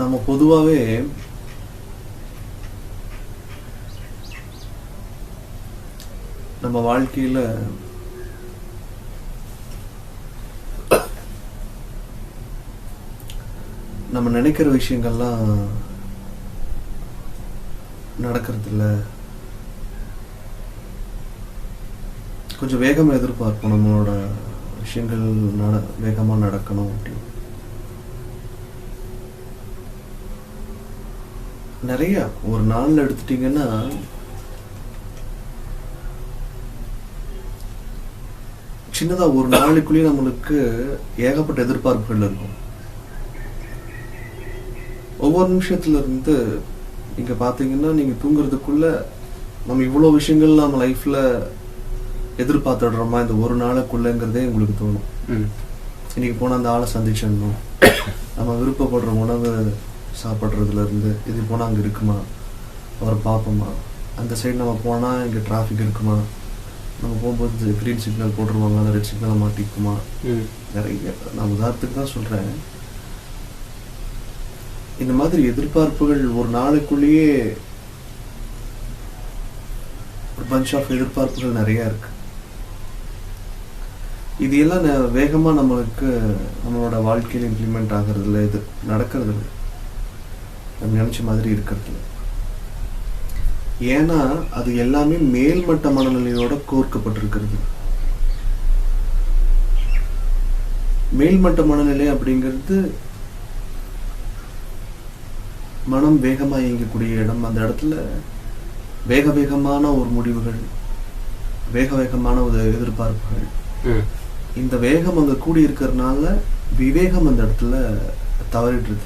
நம்ம பொதுவாகவே நம்ம வாழ்க்கையில் நம்ம நினைக்கிற விஷயங்கள்லாம் நடக்கிறதில்ல. கொஞ்சம் வேகமாக எதிர்பார்ப்போம் நம்மளோட விஷயங்கள் வேகமாக நடக்கணும் அப்படின்னு. நிறைய ஒரு நாளில் எடுத்துட்டிங்கன்னா சின்னதாக ஒரு நாளைக்குள்ளேயே நம்மளுக்கு ஏகப்பட்ட எதிர்பார்ப்புகள் இருக்கும். ஒவ்வொரு நிமிஷத்துல இருந்து நீங்க பாத்தீங்கன்னா நீங்க தூங்குறதுக்குள்ள நம்ம இவ்வளவு விஷயங்கள் நம்ம லைஃப்ல எதிர்பார்த்துடுறோமா இந்த ஒரு நாளைக்குள்ளங்கிறதே உங்களுக்கு தோணும். இன்னைக்கு போனா அந்த ஆளை சந்திச்சிடணும், நம்ம விருப்பப்படுற உணவு சாப்பிட்றதுல இருந்து இது போனா அங்க இருக்குமா, அவரை பார்ப்போமா, அந்த சைடு நம்ம போனா இங்க டிராஃபிக் இருக்குமா, நம்ம போகும்போது கிரீன் சிக்னல் போட்டுருவாங்க, அந்த ரெட் சிக்னல் மாட்டிக்குமா, நிறைய. நான் உதாரணத்துக்கு தான் சொல்றேன். இந்த மாதிரி எதிர்பார்ப்புகள் ஒரு நாளைக்குள்ளேயே ஒரு பஞ்ச் ஆஃப் எதிர்பார்ப்புகள் நிறைய இருக்கு. இது எல்லாம் வேகமா நம்மளுக்கு நம்மளோட வாழ்க்கையில் இம்ப்ளிமெண்ட் ஆகிறது இல்லை, இது நடக்கிறது இல்லை, நம்ம நினைச்ச மாதிரி இருக்கிறது இல்லை. ஏன்னா அது எல்லாமே மேல்மட்ட மனநிலையோட கோர்க்கப்பட்டிருக்கிறது. மேல்மட்ட மனநிலை அப்படிங்கிறது மனம் வேகமாக இயங்கக்கூடிய இடம். அந்த இடத்துல வேகமான ஒரு முடிவுகள், வேகமான ஒரு எதிர்பார்ப்புகள், இந்த வேகம் அங்க கூடி இருக்கிறதுனால விவேகம் அந்த இடத்துல தவறிடுது.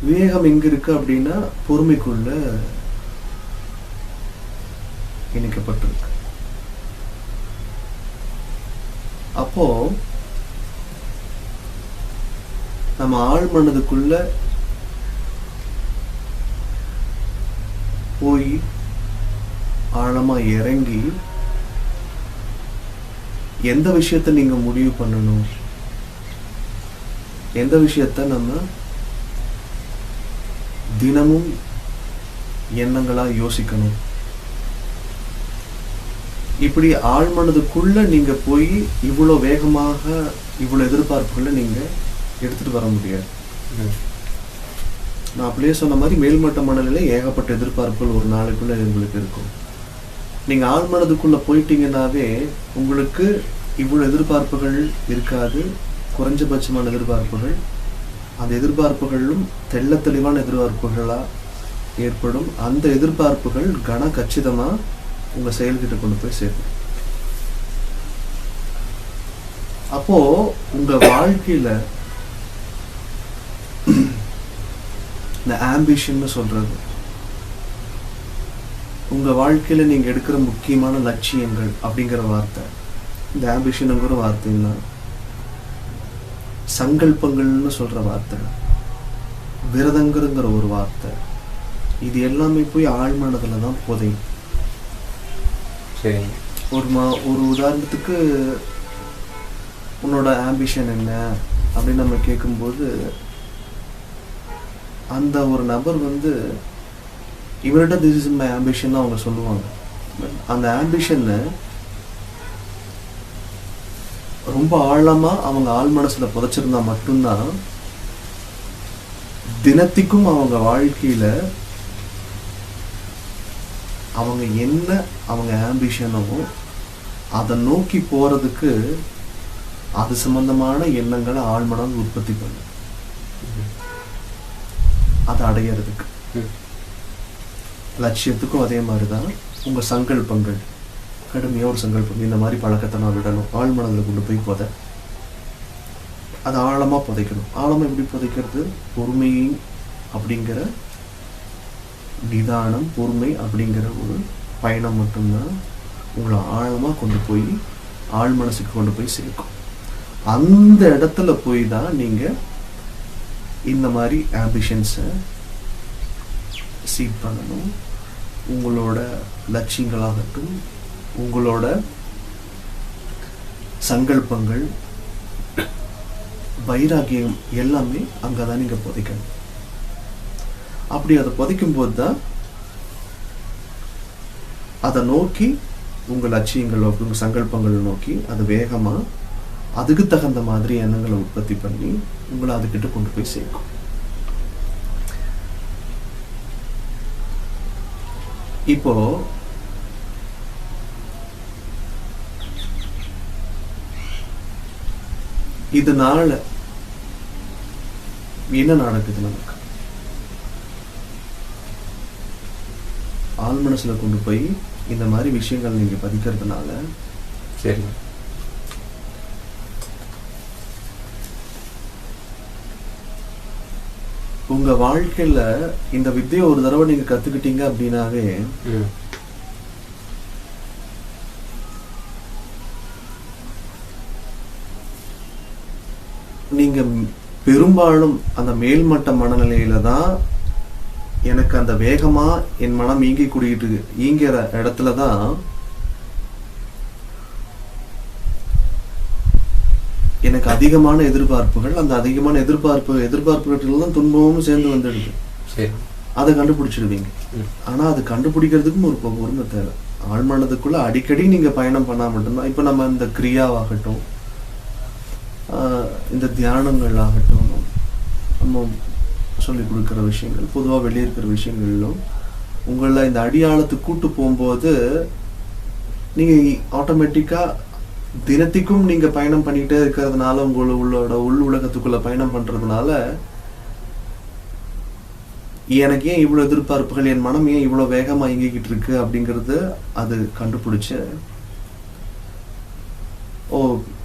விவேகம் எங்க இருக்கு அப்படின்னா பொறுமைக்குள்ள இணைக்கப்பட்டிருக்கு. அப்போ நம்ம ஆழ் மனதுக்குள்ள போய் ஆழமா இறங்கி எந்த விஷயத்த நீங்க முடிவு பண்ணணும், எந்த விஷயத்த நம்ம தினமும் எண்ணங்களா யோசிக்கணும், இப்படி ஆழ்மனதுக்குள்ள நீங்க போய் இவ்வளவு வேகமாக இவ்வளவு எதிர்பார்ப்புகளை நீங்க எடுத்துட்டு வர முடியாது. நான் அப்படியே சொன்ன மாதிரி மேல்மட்ட மனநிலை ஏகப்பட்ட எதிர்பார்ப்புகள் ஒரு நாளைக்குள்ள உங்களுக்கு இருக்கும். நீங்க ஆழ்மனதுக்குள்ள போயிட்டீங்கன்னாவே உங்களுக்கு இவ்வளவு எதிர்பார்ப்புகள் இருக்காது. குறைஞ்சபட்சமான எதிர்பார்ப்புகள், அந்த எதிர்பார்ப்புகளும் தெள்ள தெளிவான எதிர்பார்ப்புகளா ஏற்படும். அந்த எதிர்பார்ப்புகள் கன கச்சிதமா உங்க செயல்கிட்ட கொண்டு போய் சேர்க்கும். அப்போ உங்க வாழ்க்கையில இந்த ஆம்பிஷன் சொல்றது, உங்க வாழ்க்கையில நீங்க எடுக்கிற முக்கியமான லட்சியங்கள் அப்படிங்கிற வார்த்தை, இந்த ஆம்பிஷனுங்கிற வார்த்தைன்னா சங்கல்பங்கள்னு சொல்ற வார்த்தை, விரதங்கிற ஒரு வார்த்தை, இது எல்லாமே போய் ஆழ்மனதுல தான் புதையும். ஒரு உதாரணத்துக்கு உன்னோட ஆம்பிஷன் என்ன அப்படின்னு நம்ம கேட்கும்போது அந்த ஒரு நபர் இவர்கிட்ட திஸ் இஸ் மை ஆம்பிஷன் அவங்க சொல்லுவாங்க. அந்த ஆம்பிஷன் ரொம்ப ஆழமா அவங்க ஆழ் மனசுல புதைச்சிருந்தா மட்டும்தான் தினத்திற்கும் அவங்க வாழ்க்கையில அவங்க என்ன அவங்க ஆம்பிஷனோ அதை நோக்கி போறதுக்கு அது சம்பந்தமான எண்ணங்களை ஆழ்மனம் உற்பத்தி பண்ணும். அதை அடையிறதுக்கு லட்சியத்துக்கும் அதே மாதிரிதான் உங்க சங்கல்பங்கள், கடுமையா ஒரு சங்கல்பம், இந்த மாதிரி பழக்கத்தை நான் விடணும், ஆழ்மனதில் கொண்டு போய் அதை ஆழமா புதைக்கணும். ஆழமா எப்படி புதைக்கிறது? பொறுமை அப்படிங்கிற நிதானம், பொறுமை அப்படிங்கிற ஒரு பயணம் மட்டும்தான் உங்களை ஆழமா கொண்டு போய் ஆழ் மனசுக்கு கொண்டு போய் சேர்க்கும். அந்த இடத்துல போய் தான் நீங்க இந்த மாதிரி ஆம்பிஷன்ஸை சீட் பண்ணணும். உங்களோட லட்சியங்களாகட்டும், உங்களோட சங்கல்பங்கள், வைராகியம் எல்லாமே அங்கதான் நீங்க புதைக்கணும். அப்படி அதை புதைக்கும் போது தான் அதை நோக்கி உங்கள் லட்சியங்கள், உங்கள் சங்கல்பங்களை நோக்கி அது வேகமா அதுக்கு தகுந்த மாதிரி எண்ணங்களை உற்பத்தி பண்ணி உங்களை அதுக்கிட்ட கொண்டு போய் சேர்க்கும். இப்போ இதனால என்ன நடக்குது? நமக்கு ஆள் மனசுல கொண்டு போய் இந்த மாதிரி விஷயங்கள் நீங்க பதிக்கிறதுனால சரி உங்க வாழ்க்கையில இந்த வித்தையை ஒரு தடவை நீங்க கத்துக்கிட்டீங்க அப்படின்னாவே நீங்க பெரும்பாலும் அந்த மேல்மட்ட மனநிலையில தான் எனக்கு அந்த வேகமா என் மனம் ஈங்கி கூடிட்டு ஈங்கிற இடத்துலதான் எனக்கு அதிகமான எதிர்பார்ப்புகள், அந்த அதிகமான எதிர்பார்ப்புகள் துன்பமும் சேர்ந்து வந்துடுது. அதை கண்டுபிடிச்சிடுவீங்க. ஆனா அது கண்டுபிடிக்கிறதுக்கும் ஒரு பொறுமை தேவை. ஆழ்மனதுக்குள்ள அடிக்கடி நீங்க பயணம் பண்ணா மட்டும்தான். இப்ப நம்ம இந்த கிரியாவாகட்டும், இந்த தியானங்கள் ஆகட்டும், நம்ம சொல்லிக் கொடுக்குற விஷயங்கள், பொதுவாக வெளியே இருக்கிற விஷயங்களிலும் உங்களை இந்த அடியாளத்துக்கு கூட்டு போகும்போது நீங்க ஆட்டோமேட்டிக்கா தினத்திற்கும் நீங்க பயணம் பண்ணிக்கிட்டே இருக்கிறதுனால, உங்களோட உள் உலகத்துக்குள்ள பயணம் பண்றதுனால எனக்கு ஏன் இவ்வளவு எதிர்பார்ப்புகள், என் மனம் ஏன் இவ்வளவு வேகமா இயங்கிக்கிட்டு இருக்கு அப்படிங்கறது அது கண்டுபிடிச்சு, ஓ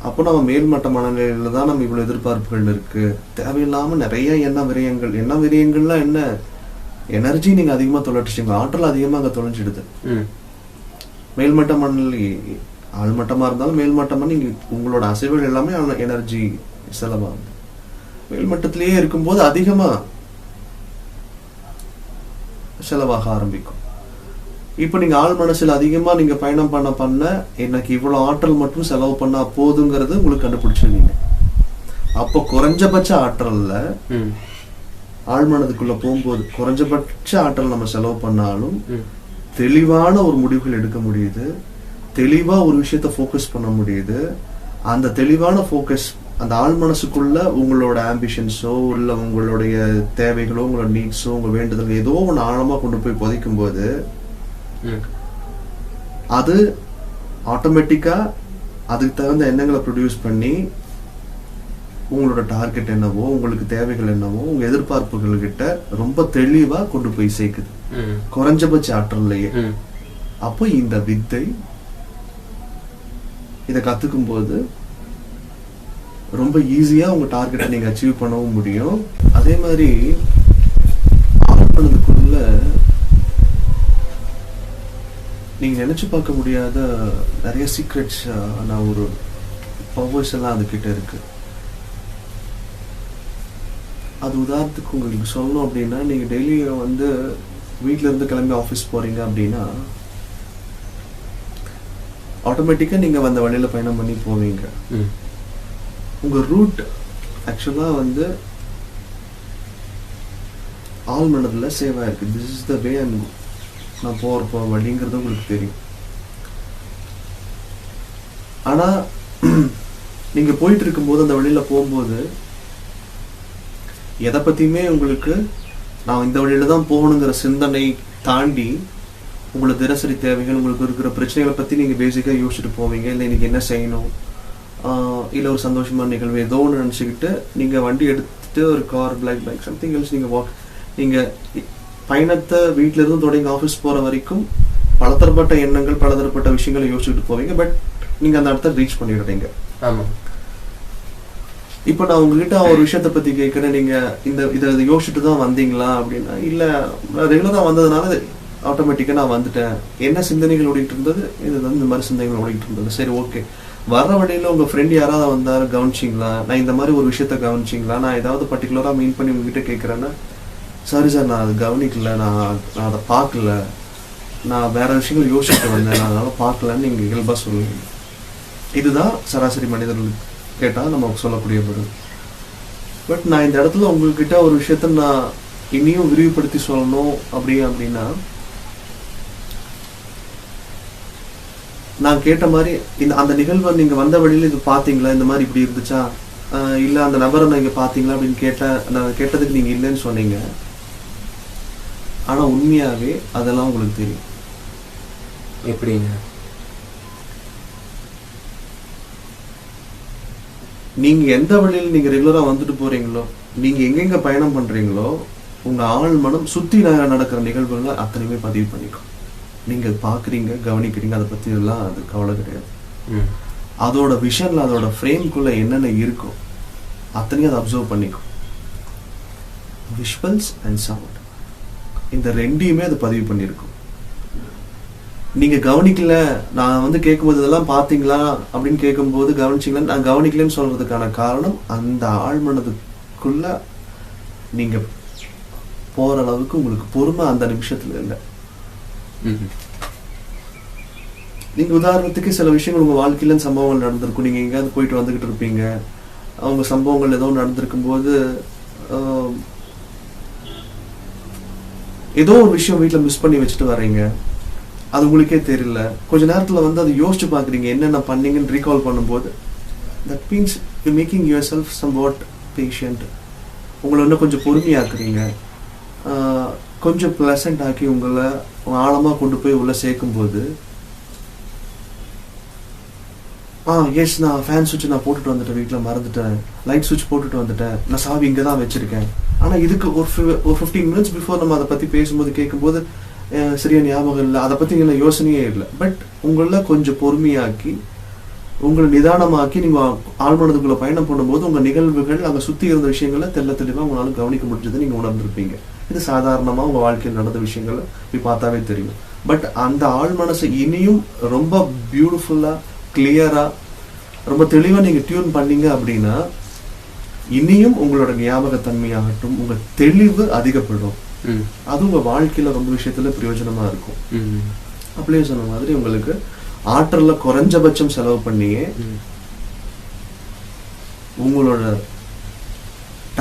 அப்போ நம்ம மேல்மட்ட மனநிலையில தான் நம்ம இவ்வளவு எதிர்பார்ப்புகள் இருக்கு, தேவையில்லாம நிறைய எண்ண விரயங்கள்லாம் என்ன எனர்ஜி நீங்க அதிகமா தொலைச்சிங்க, ஆற்றல் அதிகமா அங்க தொலைஞ்சிடுது. மேல்மட்ட மனநிலை ஆழ்மட்டமா இருந்தாலும் மேல்மட்டமா நீங்க உங்களோட அசைவுகள் எல்லாமே எனர்ஜி செலவாகுது. மேல்மட்டத்திலேயே இருக்கும்போது அதிகமா செலவாக ஆரம்பிக்கும். இப்ப நீங்க ஆள் மனசுல அதிகமா நீங்க பயணம் பண்ண எனக்கு இவ்வளவு ஆற்றல் மட்டும் செலவு பண்ணா போதுங்கிறது உங்களுக்கு கண்டுபிடிச்சிருவீங்க. அப்போ குறைஞ்சபட்ச ஆற்றல்ல ஆழ்மனதுக்குள்ள போகும்போது குறைஞ்சபட்ச ஆற்றல் நம்ம செலவு பண்ணாலும் தெளிவான ஒரு முடிவுகள் எடுக்க முடியுது, தெளிவா ஒரு விஷயத்த ஃபோக்கஸ் பண்ண முடியுது. அந்த தெளிவான ஃபோக்கஸ் அந்த ஆள் மனசுக்குள்ள உங்களோட ஆம்பிஷன்ஸோ இல்ல உங்களுடைய தேவைகளோ உங்களோட நீட்ஸோ உங்க வேண்டுதல் ஏதோ ஒன்று ஆழமா கொண்டு போய் புதைக்கும் போது அது ஆட்டோமேட்டிக்கா அதுக்கு தகுந்த எண்ணங்களை ப்ரொடியூஸ் பண்ணி உங்களோட டார்கெட் என்னவோ, உங்களுக்கு தேவைகள் என்னவோ, உங்க எதிர்பார்ப்புகள் கிட்ட ரொம்ப தெளிவா கொண்டு போய் சேர்க்குது குறைஞ்சபட்ச ஆற்றல்லையே. அப்போ இந்த வித்தை இதை கத்துக்கும் போது ரொம்ப ஈஸியா உங்க டார்கெட்டை நீங்க அச்சீவ் பண்ணவும் முடியும். அதே மாதிரி ஆழ்மனதுக்குள்ள நீங்க நினைச்சு பார்க்க முடியாத நிறைய சீக்ரெட்ஸ், ஒரு பவர்ஸ் எல்லாம் அதுகிட்ட இருக்கு. அது உதாரணத்துக்கு உங்களுக்கு சொல்லணும் அப்படின்னா, நீங்க டெய்லி வீட்டுல இருந்து கிளம்பி ஆஃபீஸ் போறீங்க அப்படின்னா ஆட்டோமேட்டிக்கா நீங்க அந்த வழியில பயணம் பண்ணி போவீங்க. உங்க ரூட் ஆக்சுவலா ஆள் மனதுல சேவ் ஆயிருக்கு. திஸ் இஸ் த வே நான் போற வழிங்கிறது உங்களுக்கு தெரியும். ஆனா நீங்க போயிட்டு இருக்கும்போது அந்த வழியில போகும்போது எதை பத்தியுமே உங்களுக்கு நான் இந்த வழியில தான் போகணுங்கிற சிந்தனை தாண்டி உங்களோட தினசரி தேவைகள், உங்களுக்கு இருக்கிற பிரச்சனைகளை பத்தி நீங்க பேசிக்கா யோசிச்சுட்டு போவீங்க. இல்லை இன்னைக்கு என்ன செய்யணும், இல்லை ஒரு சந்தோஷமான நிகழ்வு ஏதோ ஒன்று நினச்சிக்கிட்டு நீங்க வண்டி எடுத்துட்டு ஒரு கார், பைக் சம்திங் எல்ஸ் நீங்க பயணத்தை வீட்டில இருந்து தொடங்கி ஆஃபீஸ் போற வரைக்கும் பலதரப்பட்ட எண்ணங்கள், பலதரப்பட்ட விஷயங்களை யோசிச்சுட்டு போவீங்க. பட் நீங்க அந்த இடத்த ரீச் பண்ணிடுறீங்க. இப்ப நான் உங்ககிட்ட ஒரு விஷயத்த பத்தி கேட்கிறேன், நீங்க இதை யோசிச்சுட்டு தான் வந்தீங்களா அப்படின்னா, இல்ல ரெகுலரா வந்ததுனால ஆட்டோமேட்டிக்கா நான் வந்துட்டேன். என்ன சிந்தனைகள் ஓடிட்டு இருந்தது, இது இந்த மாதிரி சிந்தனைகள் ஓடிட்டு இருந்தது. சரி, ஓகே. வர்ற வழியில உங்க ஃப்ரெண்ட் யாராவது வந்தாரு, கவனிச்சிங்களா, நான் இந்த மாதிரி ஒரு விஷயத்த கவனிச்சிங்களா, நான் ஏதாவது பர்டிகுலரா மீன் பண்ணி உங்ககிட்ட கேட்கறேன்னா, சாரி சார் நான் அதை கவனிக்கல, நான் அதை பார்க்கல, நான் வேற விஷயங்கள் யோசிச்சுட்டு வந்தேன், நான் அதனால பார்க்கலன்னு நீங்க இயல்பா சொல்லுவீங்க. இதுதான் சராசரி மனிதர்கள் கேட்டா நம்ம சொல்லக்கூடிய பதில். பட் நான் இந்த இடத்துல உங்ககிட்ட ஒரு விஷயத்த நான் இனியும் விரிவுபடுத்தி சொல்லணும் அப்படின்னா, நான் கேட்ட மாதிரி அந்த நிகழ்வை நீங்க வந்த வழியில இது பாத்தீங்களா, இந்த மாதிரி இப்படி இருந்துச்சா, இல்ல அந்த நபரை நீங்க பாத்தீங்களா அப்படின்னு நான் கேட்டதுக்கு நீங்க இல்லைன்னு சொன்னீங்க. ஆனா உண்மையாவே அதெல்லாம் உங்களுக்கு தெரியும். எப்படிங்க? நீங்க எந்த வழியில் நீங்க ரெகுலரா வந்துட்டு போறீங்களோ, நீங்க எங்கெங்க பயணம் பண்றீங்களோ, உங்க ஆள் மனம் சுத்தி நடக்கிற நிகழ்வுகளை அத்தனையுமே பதிவு பண்ணிக்கும். நீங்க பாக்குறீங்க, கவனிக்கிறீங்க, அதை பத்தி எல்லாம் அது கவலை கிடையாது. அதோட விஷன்ல அதோட ஃப்ரேம்குள்ள என்னென்ன இருக்கும் அத்தனையும் அதை அப்சர்வ் பண்ணிக்கும். விஷுவல்ஸ் அண்ட் சவுண்ட், இந்த ரெண்டையுமே அது பதிவு பண்ணியிருக்கும். நீங்க கவனிக்கல, நான் வந்து கேட்கும்போது இதெல்லாம் பாத்தீங்களா அப்படின்னு கேட்கும்போது கவனிச்சிங்களா, நான் கவனிக்கலன்னு சொல்றதுக்கான காரணம் அந்த ஆழ்மனதுக்குள்ள நீங்க போற அளவுக்கு உங்களுக்கு பொறுமை அந்த நிமிஷத்துல இல்லை. நீங்க உதாரணத்துக்கு சில விஷயங்கள் உங்க வாழ்க்கையில சம்பவங்கள் நடந்திருக்கும். நீங்க எங்கேயாவது போயிட்டு வந்துகிட்டு இருப்பீங்க, அவங்க சம்பவங்கள் ஏதோ நடந்திருக்கும் போது ஏதோ ஒரு விஷயம் வீட்டுல மிஸ் பண்ணி வச்சுட்டு வர்றீங்க, அது உங்களுக்கே தெரியல. கொஞ்ச நேரத்துல வந்து அதை யோசிச்சு பாக்குறீங்க, என்னென்ன பண்ணீங்கன்னு ரீகால் பண்ணும்போது, that means you making your self somewhat patient. உங்களை இன்னும் கொஞ்சம் பொறுமையாக்குறீங்க, கொஞ்சம் பிளசன்ட் ஆக்கி உங்களை ஆழமா கொண்டு போய் உள்ள சேர்க்கும் போது, எஸ் நான் ஃபேன் சுவிட்ச் நான் போட்டுட்டு வந்துட்டேன், வீட்டில் மறந்துட்டேன், லைட் சுவிட்ச் போட்டுட்டு வந்துட்டேன், நான் சாவி இங்கே தான் வச்சிருக்கேன். ஆனால் இதுக்கு ஒரு 15 மினிட்ஸ் பிஃபோர் நம்ம அதை பற்றி பேசும்போது கேட்கும்போது சரியா ஞாபகம் இல்லை, அதை பற்றி என்ன யோசனையே இல்லை. பட் உங்களை கொஞ்சம் பொறுமையாக்கி உங்களை நிதானமாக்கி நீங்கள் ஆழ்மனதுக்குள்ள பயணம் பண்ணும்போது உங்கள் நிகழ்வுகள் அங்கே சுற்றி இருந்த விஷயங்களை தெளிவாக உங்களால் கவனிக்க முடிஞ்சதை நீங்கள் உணர்ந்திருப்பீங்க. இது சாதாரணமாக உங்கள் வாழ்க்கையில் நடந்த விஷயங்களை போய் பார்த்தாவே தெரியும். பட் அந்த ஆழ்மனசை இனியும் ரொம்ப பியூட்டிஃபுல்லாக கிளியரா ரொம்ப தெளிவா நீங்க டியூன் பண்ணீங்க அப்படின்னா, இனியும் உங்களோட ஞாபகத்தன்மையாகட்டும், உங்க தெளிவு அதிகப்படும். அது உங்க வாழ்க்கையில ரொம்ப விஷயத்துல பிரயோஜனமா இருக்கும். அப்படியே சொன்ன மாதிரி உங்களுக்கு ஆற்றல்ல குறைஞ்சபட்சம் செலவு பண்ணியே உங்களோட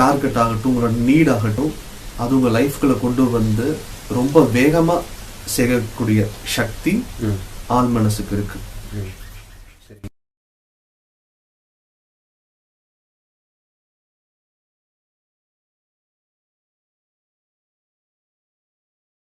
டார்கெட் ஆகட்டும், உங்களோட நீட் ஆகட்டும், அது உங்க லைஃப்குள்ள கொண்டு வந்து ரொம்ப வேகமா செய்யக்கூடிய சக்தி ஆழ்மனசுக்கு இருக்கு.